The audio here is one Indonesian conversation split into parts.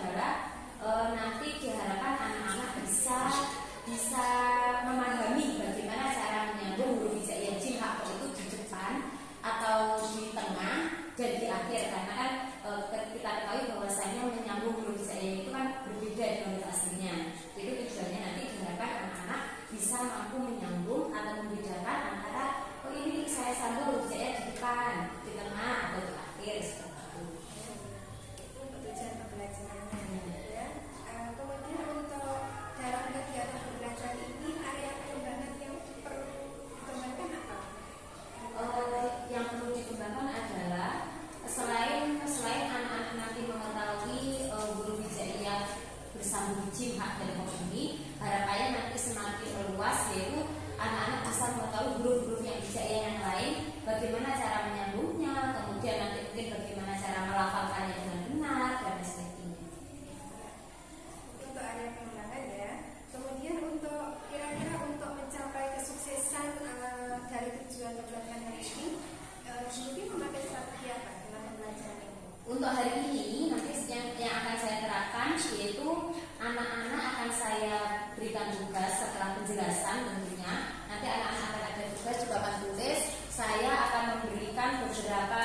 adalah nanti diharapkan anak-anak bisa memahami bagaimana cara menyambung huruf hijaiyah jim hakko itu di depan atau di tengah dan di akhir, karena kan kita ketahui bahwasanya menyambung huruf hijaiyah itu kan berbeda dengan huruf aslinya. Jadi tujuannya nanti diharapkan anak-anak bisa mampu menyambung atau membedakan antara ini saya sambung huruf hijaiyah di depan, di tengah atau di akhir seperti itu. Tujuan pembelajarannya ya. Kemudian untuk dalam kegiatan belajar ini area pengembangan yang perlu dikembangkan apa? Yang perlu dikembangkan adalah selain anak-anak nanti mengetahui huruf hijaiyah bersambung jim hak dan kop ini, harapannya nanti semakin meluas, yaitu anak-anak bisa mengetahui huruf-huruf yang hijaiyah yang lain, bagaimana cara menyambungnya, kemudian nanti mungkin bagaimana cara melafalkannya dengan benar dan sebagainya. Untuk area pengembangan ya. Kemudian untuk kira-kira untuk mencapai kesuksesan dari tujuan pembelajaran hari ini, Zulfi memakai strategi apa dalam pembelajaran ini? Untuk hari ini nanti yang akan saya terapkan yaitu anak-anak akan saya berikan tugas setelah penjelasan tentunya. Nanti anak-anak akan ada tugas juga akan tulis. Saya akan memberikan beberapa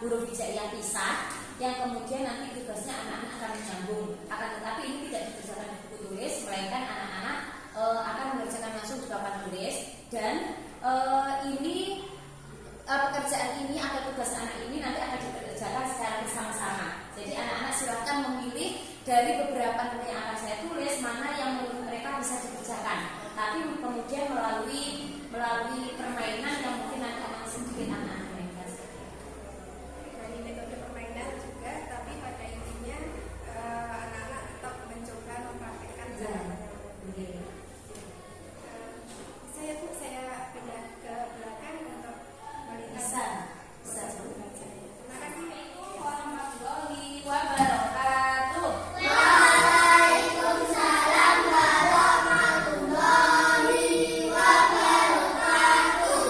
huruf hijaiyah pisah yang kemudian nanti tugasnya anak-anak akan menyambung. Akan tetapi ini tidak dikerjakan di buku tulis, melainkan anak-anak akan mengerjakan langsung di papan tulis. Dan ini pekerjaan ini atau tugas anak ini nanti akan dikerjakan secara bersama-sama. Jadi anak-anak silakan memilih dari beberapa nama yang akan saya tulis mana yang menurut mereka bisa dikerjakan. Tapi kemudian melalui permainan yang mungkin nanti akan sedikit anak-anak mereka. Dari metode permainan juga, tapi pada intinya anak-anak tetap mencoba mempraktikkan cara menyambung. Saya pindah ke belakang untuk melihat Bisa. terima kasih. Assalamualaikum warahmatullahi wabarakatuh. Waalaikumsalam warahmatullahi wabarakatuh.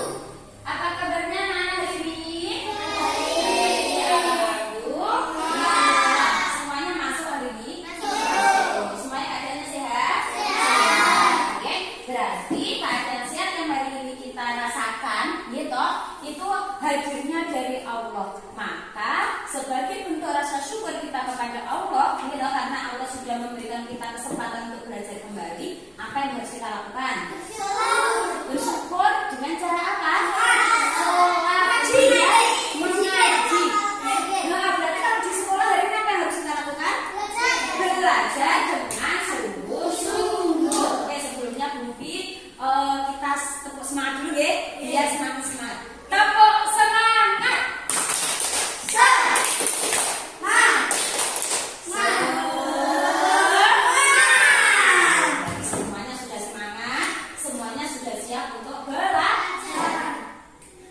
Apa kabarnya anak hari ini? Baik. Ya, bagus. Nah, semuanya masuk hari ini? Masuk. Semuanya keadaannya sehat? Sehat. Oke, berarti keadaan sehat yang hari ini kita rasakan, gitu, itu hadirnya dari Allah. Maka sebagai bentuk rasa syukur kita kepada Allah, gitu, karena Allah sudah memberikan kita kesempatan untuk belajar kembali, apa yang harus kita lakukan? Bersyukur dengan cara apa? Mengaji. Nah, berarti kalau di sekolah hari ini apa yang harus kita lakukan? Belajar dengan sungguh-sungguh. Oke, sebelumnya Bubi kita tepuk semangat dulu ya. Biar semangat. Tepuk semangat. Semuanya sudah semangat, semuanya sudah siap untuk belajar.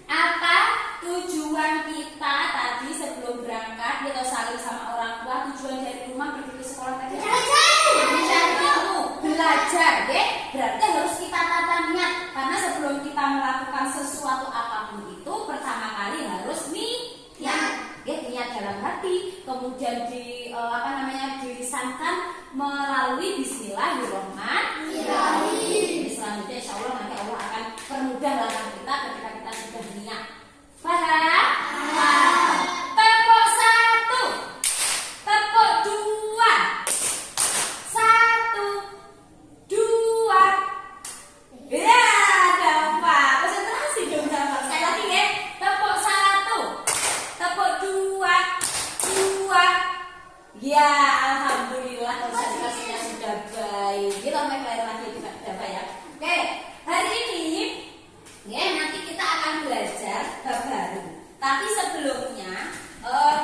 Apa tujuan kita tadi sebelum berangkat? Kita saling sama orang tua. Tujuan dari rumah pergi ke sekolah tadi mencari ilmu, belajar, ya. Berarti harus kita tata niat, karena sebelum kita melakukan sesuatu apapun itu pertama kali harus niat dalam hati, kemudian dilisankan melalui Bismillahirrahmanirrahim. Selanjutnya insya Allah nanti Allah akan permudah langkah kita ketika kita sudah niat. Paham? Tepuk 1, tepuk 2, 1, 2. Ya, gampang. Konsentrasi dong, gampang. Sekali lagi ya. Tepuk 1, tepuk 2, 2. Ya, alhamdulillah konsentrasinya sudah baik. Kita mulai lagi juga dapat ya. Oke, hari ini ya nanti kita akan belajar bab baru. Tapi sebelumnya,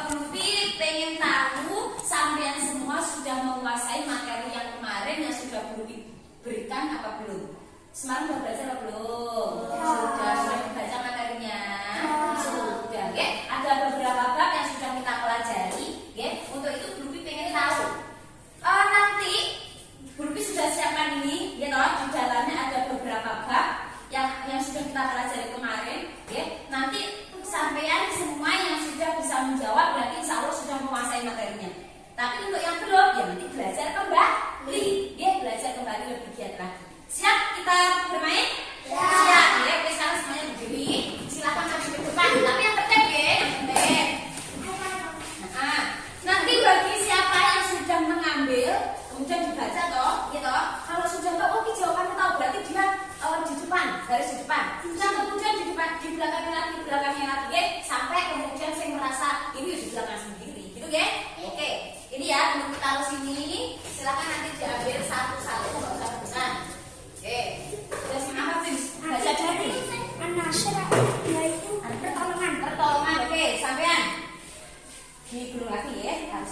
Bubi pengen tahu sampean semua sudah menguasai materi yang kemarin yang sudah Bubi berikan apa belum? Semalam sudah belajar apa belum? Sudah dibaca materinya? Sudah. Ya, ada beberapa bab yang sudah kita pelajari. Ya, untuk itu Bubi pengen tahu. Nanti Bubi sudah siapkan ini, ya toh, di dalamnya ada beberapa bab yang sudah kita pelajari kemarin, ya. Nanti sampean semua yang sudah bisa menjawab berarti insya Allah sudah menguasai materinya. Tapi untuk yang belum, ya nanti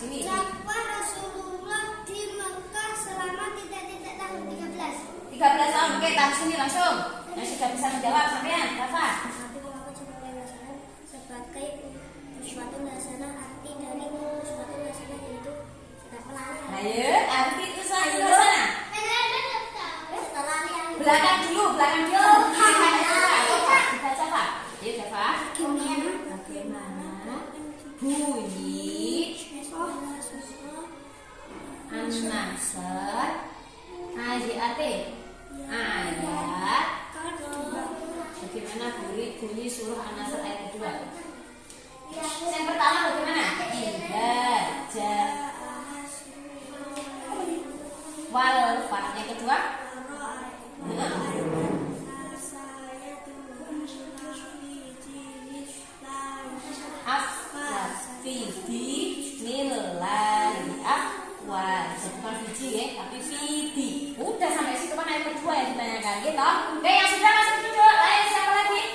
sini. Dakwah Rasulullah di Mekah selama tidak tahun 13. 13 tahun. Oke, taruh sini langsung. Yang sudah bisa menjawab sampean, Rafa. Nabi Muhammad SAW sebagai uswatun hasanah, arti dari uswatun hasanah yaitu sudah pelari. Ayo, arti itu sana. Belakang dulu. Dibaca Pak. Ayo Java. Bagaimana bunyi An-Nasr ayat bagaimana bunyi surah An-Nasr ayat kedua? Yang pertama bagaimana? Wal fa. Yang kedua? Bukan fiji ya, tapi fidi. Udah sampai situ kan yang kedua yang ditanyakan gitu. Oke, yang sudah masuk duduk. Ayo siapa lagi?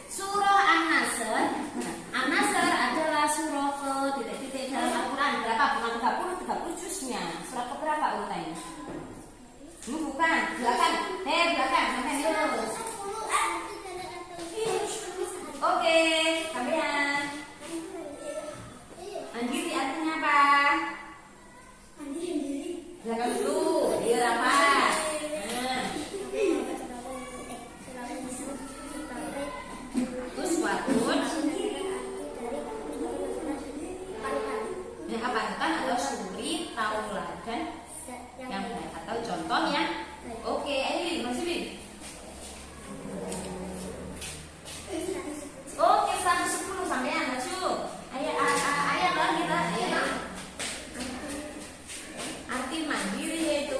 Surah An-Nasr. An-Nasr adalah surah ke dalam Al-Quran. Berapa? Bukan 30 jusnya. Surah ke berapa urutannya? Bukan, belakang. Belakang. Sampai lurus. Oke, sampean. Andiri artinya apa? Belakang dulu. Iya, apa? Uswatun. Yang panutan atau suri tauladan yang baik atau contohnya. Oke, Eli, masih Oke, 110 sampean maju. Ayo lagi lah. Ayo. Arti mandiri yaitu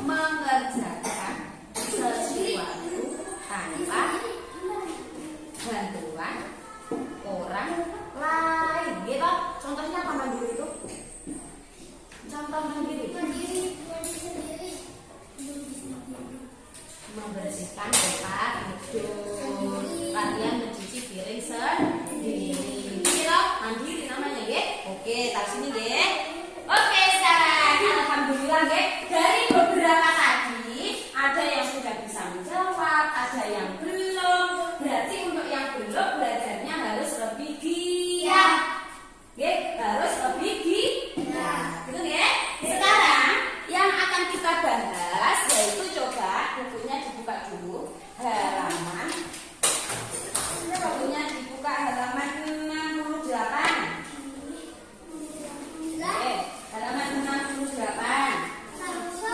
mengerjakan sesuatu tanpa bantuan orang lain. Gitu. Contohnya apa mandiri itu? Contoh mandiri. Membersihkan tempat tidur, latihan mencuci piring sendiri. Gitu, mandiri namanya, ya. Oke, taruh sini, ya. Oke, sekarang alhamdulillah, ya. Dari beberapa tadi ada yang sudah bisa menjawab, ada yang belum. Berarti untuk yang belum belajarnya harus lebih giat. Ya, harus lebih giat. Gitu, ya. Sekarang yang akan kita bahas yaitu coba bukunya dibuka dulu halaman. Bukunya dibuka halaman 68. Halaman 68.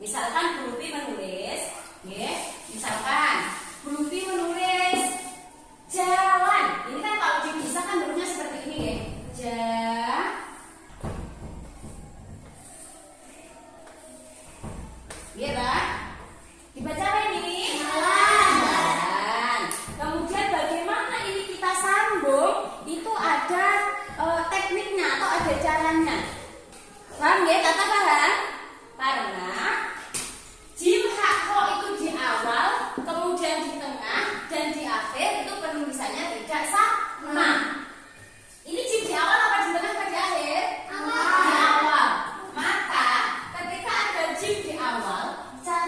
Misalkan Bu Lutfi menulis, ya, misalkan Bu Lutfi menulis jalan. Ini kan kalau dipisah kan bentuknya seperti ini ya. Iya kan? Dibaca apa ini? Jalan. Kemudian bagaimana ini kita sambung? Itu ada tekniknya atau ada caranya. Paham ya? Kata paham? Karena jim hak ho itu di awal, kemudian di tengah dan di akhir itu penulisannya tidak sama. Ini jim di awal apa di tengah apa di akhir? Di awal. Maka ketika ada jim di awal, cara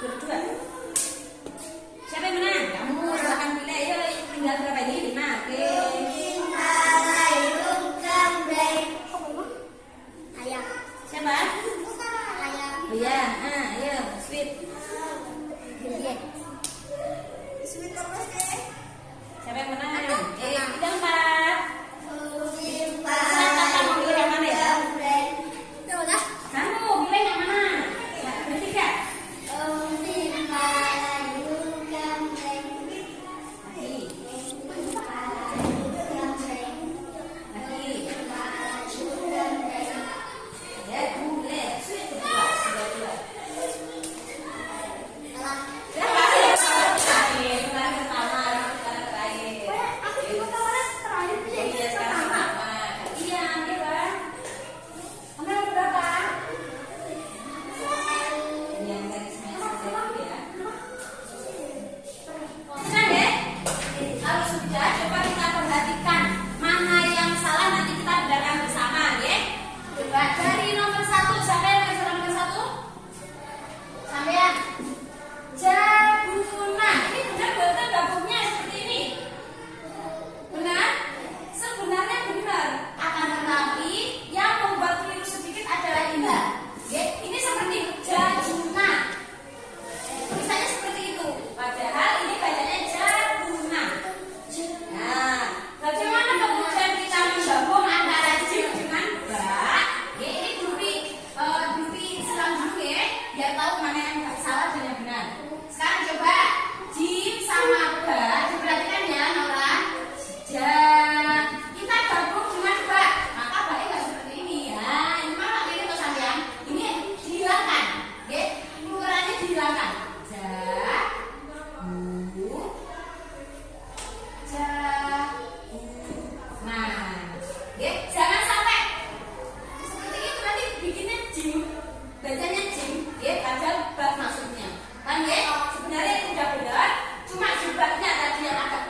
berdua. Siapa yang menang? Kamu silakan pilih. Ayo, tinggal berapa ini? 5. Oke. Ayah. Siapa? Ayah. Oh ya, ayo, sweet. Sweet apa sih? Siapa yang menang? Tinggal 4. Kamu pilih yang mana? Bertiga. Ya, kamu pilih. Sweet berdua. Siapa? Terakhir, pertama, terakhir. Iya, sekarang apa? Iya, ya kan? Kamu yang berapa? Yang garisnya seperti ya. Senang ya? Kalau sudah, coba kita perhatikan mana yang salah, nanti kita bedakan bersama ya. Coba dari nomor 1, siapa yang bisa nomor 1? Sampean. Jabuna. Ini benar betul gabungnya seperti ini. Benar? Sebenarnya benar. Akan tetapi yang membuat keliru sedikit adalah ini. Ya, ini seperti jajuna. Tulisannya seperti itu. Padahal ini bacanya jabuna. Nah, bagaimana kemudian kita menggabung antara jim dengan ba? Ya, ini grupi Islam dulu ya, biar tahu mana yang salah dan yang benar. Sekarang coba jim sama ba diperhatikan ya, Nora. Kita gabung dengan ba, maka ba-nya nggak seperti ini ya. Ini mah pakai ini tuh sampean. Ini dihilangkan, ya. Pluralnya dihilangkan. Nah, ya, jangan sampai seperti itu nanti bikinnya jim, bacanya jim, ya, padahal ba maksudnya. Kan ya, sebenarnya itu udah benar, cuma jibaknya tadi yang agak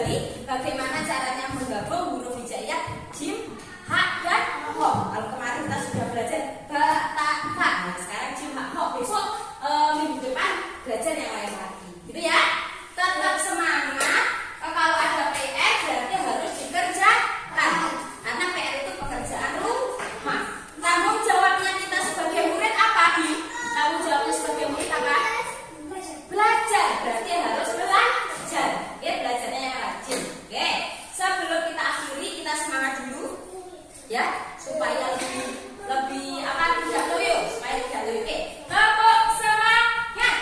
kembali bagaimana caranya menggabung huruf hijaiyah jim, ha, dan ho. Kalau kemarin kita sudah belajar ba, ta, tha. Nah, sekarang jim, ha, ho. Besok minggu depan belajar yang lain lagi. Gitu ya. Tetap semangat. Kalau ada PR berarti harus dikerjakan. Karena PR itu pekerjaan rumah. Tanggung jawabnya kita sebagai murid apa, Bi? Tanggung jawabnya sebagai murid apa? Belajar. Berarti harus belajar. Ya, belajarnya yang rajin. Oke. Sebelum kita akhiri, kita semangat dulu. Ya, supaya lebih apa? Tidak loyo, supaya tidak loyo. Oke. Tepuk semangat.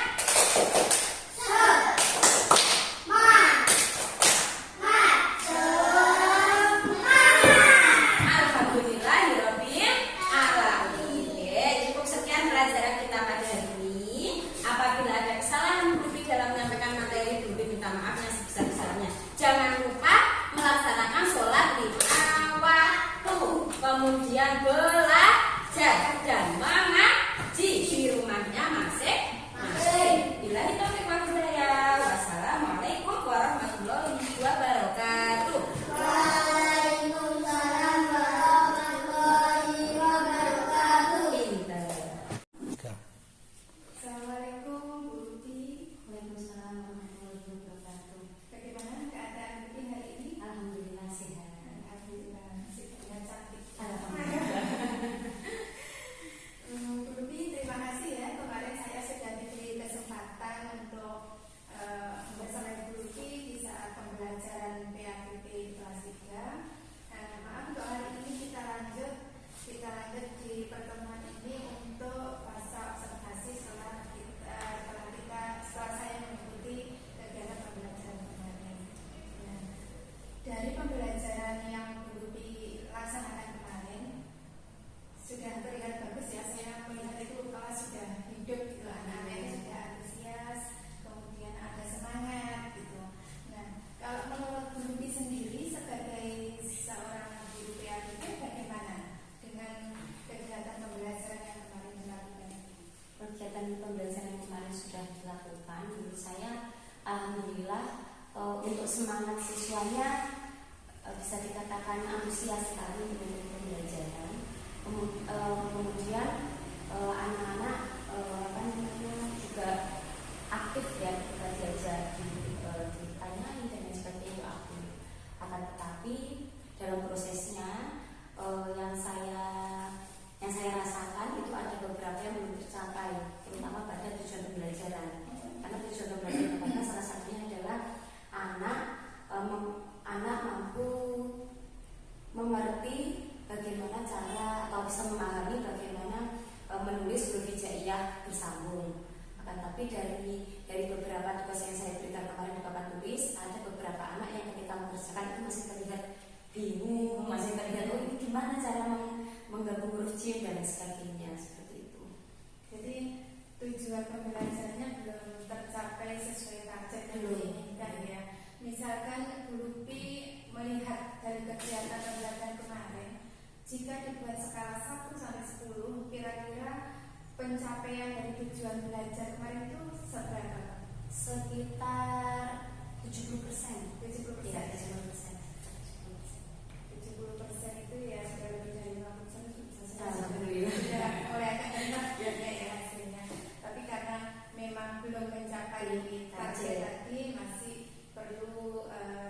Alhamdulillahirabbil alamin. Cukup sekian pelajaran kita pada hari ini. Apabila ada kesalahan Budi dalam menyampaikan materi, Budi minta maaf yang sebesar-besarnya. Jangan lupa melaksanakan sholat lima waktu, kemudian belajar dan mengaji di rumahnya masing-masing. Billahi taufiq wal hidayah. Wassalamualaikum warahmatullahi wabarakatuh. Waalaikumsalam warahmatullahi wabarakatuh. Pinter. Assalamualaikum Bu Ruti. Waalaikumsalam warahmatullahi wabarakatuh. Bagaimana keadaan Ruti hari ini? Alhamdulillah sehat. Alhamdulillah masih terlihat cantik. Alhamdulillah. Bu Ruti, terima kasih ya, kemarin saya sudah diberi kesempatan untuk bersama Bu Ruti di saat pembelajaran PAPP kelas 3. Maaf untuk hari ini kita lanjut di pertemuan ini untuk masa observasi setelah saya mengikuti kegiatan pembelajaran kemarin. Nah, dari pembelajaran yang Bu Ruti laksanakan kemarin sudah terlihat bagus ya, saya melihat itu kelas sudah hidup gitu, anak-anaknya sudah antusias, kemudian ada semangat gitu. Nah, kalau menurut Bu Ruti sendiri sebagai seorang guru PAPP, bagaimana dengan kegiatan pembelajaran yang kemarin dilakukan? Kegiatan pembelajaran yang kemarin sudah dilakukan, menurut saya alhamdulillah untuk semangat siswanya bisa dikatakan antusias sekali dengan pembelajaran. Kemudian anak-anak juga aktif ya ketika diajar ditanyain dan lain sebagainya itu aktif. Akan tetapi dalam prosesnya yang saya rasakan itu ada beberapa yang belum tercapai, terutama pada tujuan pembelajaran. Karena tujuan pembelajaran mereka salah satunya adalah anak mampu mengerti bagaimana cara atau bisa memahami bagaimana menulis huruf hijaiyah bersambung. Akan tapi dari beberapa tugas yang saya berikan kemarin di papan tulis, ada beberapa anak yang ketika mengerjakan itu masih terlihat bingung, masih terlihat oh ini gimana cara menggabung huruf jim dan sebagainya seperti itu. Jadi tujuan pembelajarannya belum tercapai sesuai target yang diinginkan ya. Misalkan Bu Ruti melihat dari kegiatan pembelajaran kemarin, jika dibuat skala 1 sampai 10, kira-kira pencapaian dari tujuan belajar kemarin itu seberapa? Sekitar 70%. 70%. Iya, 70%. 70% itu ya sudah lebih dari 50% itu bisa Alhamdulillah. sudah mulai agak rendah ya hasilnya. Tapi karena memang belum mencapai target tadi, masih perlu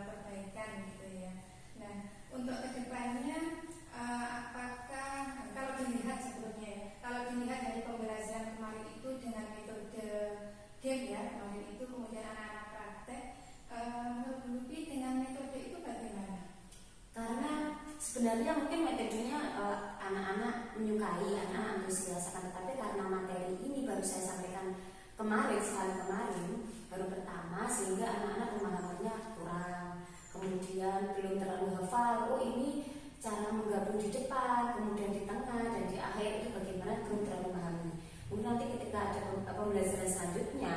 perbaikan gitu ya. Nah, untuk kedepannya apakah kalau dilihat sebelumnya ya, kalau dilihat dari pembelajaran kemarin itu dengan metode game ya kemarin itu, kemudian anak-anak praktek, menurut Bu Ruti dengan metode itu bagaimana? Karena sebenarnya mungkin metodenya anak-anak menyukai, anak-anak antusias, tetapi karena materi ini baru saya sampaikan kemarin baru pertama, sehingga anak-anak pemahamannya kurang, kemudian belum terlalu hafal. Oh ini cara menggabung di depan, kemudian di tengah dan di akhir itu bagaimana, belum terlalu memahami. Kemudian nanti ketika ada pembelajaran selanjutnya,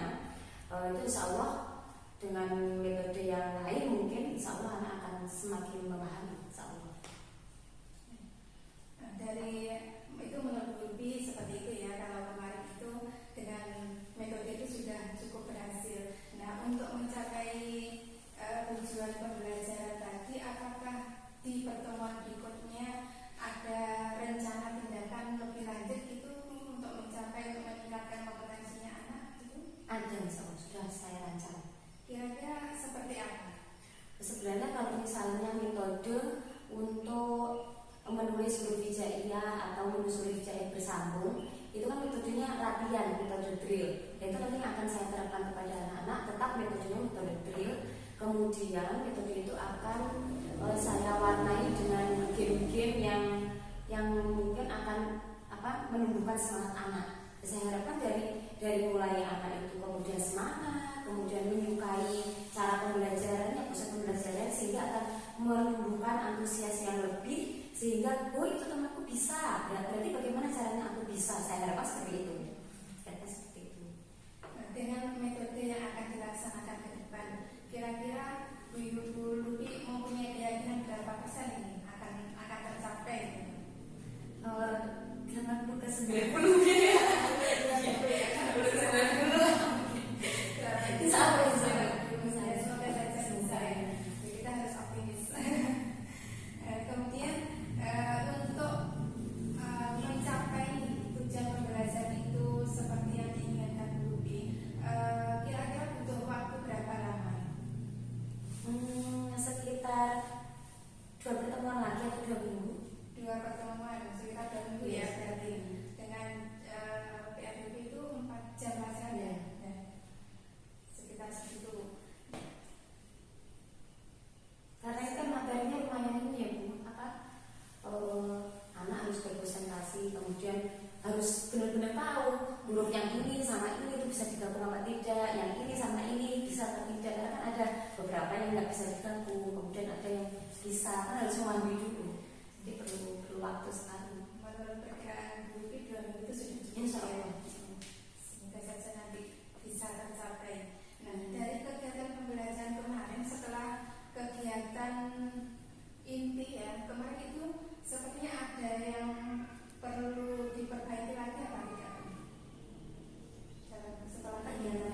itu insya Allah dengan metode yang lain mungkin insya Allah anak akan semakin memahami, insya Allah. Nah, dari itu menurut Bu Ruti seperti itu ya, kalau kemarin itu dengan metode itu sudah cukup berhasil. Nah, untuk mencapai tujuan tujuan pembelajaran tadi, apakah di pertemuan berikutnya ada rencana tindakan lebih lanjut gitu untuk meningkatkan kompetensinya anak gitu? Ada, insya Allah sudah saya rancang. Kira-kira seperti apa? Sebenarnya kalau misalnya metode untuk menulis huruf hijaiyah atau menyusuri hijaiyah bersambung, itu kan metodenya latihan, metode drill. Itu nanti akan saya terapkan kepada anak-anak, tetap metodenya metode drill. Kemudian metode itu akan saya warnai dengan game-game yang mungkin akan menumbuhkan semangat anak. Saya harapkan dari mulai anak itu kemudian semangat, kemudian menyukai cara pembelajarannya, proses pembelajaran, sehingga akan menumbuhkan antusias yang lebih, sehingga oh itu temanku bisa, ya, berarti bagaimana caranya aku bisa. Saya harapkan seperti itu. Dengan metode yang akan dilaksanakan ke depan, kira-kira Bu Lupi mempunyai keyakinan berapa persen ini akan tercapai? 80 ke 90 ya. Semoga saja bisa ya. Kita harus optimis. Kemudian untuk mencapai tujuan pembelajaran itu seperti yang diinginkan Bu Lupi, kira-kira butuh waktu berapa lama? Sekitar 2 pertemuan lagi atau 2 minggu. 2 pertemuan sekitar 2 minggu ya berarti. Dengan PRBP itu 4 jam saja ya. Sekitar segitu. Karena itu kan materinya lumayan ini ya Bu, anak harus berkonsentrasi, kemudian harus benar-benar tahu huruf yang ini sama ini itu bisa digabung apa tidak, yang ini sama ini bisa atau tidak. Karena kan ada beberapa yang nggak bisa digabung, kemudian ada yang bisa, kan harus memahami dulu. Jadi perlu waktu sekali. Menurut perkiraan Bu Lupi 2 minggu itu sudah cukup. Insya Allah. Semoga saja nanti bisa tercapai. Nah, dari kegiatan pembelajaran kemarin, setelah kegiatan inti ya kemarin itu sepertinya ada yang perlu diperbaiki lagi apa tidak? Setelah kegiatan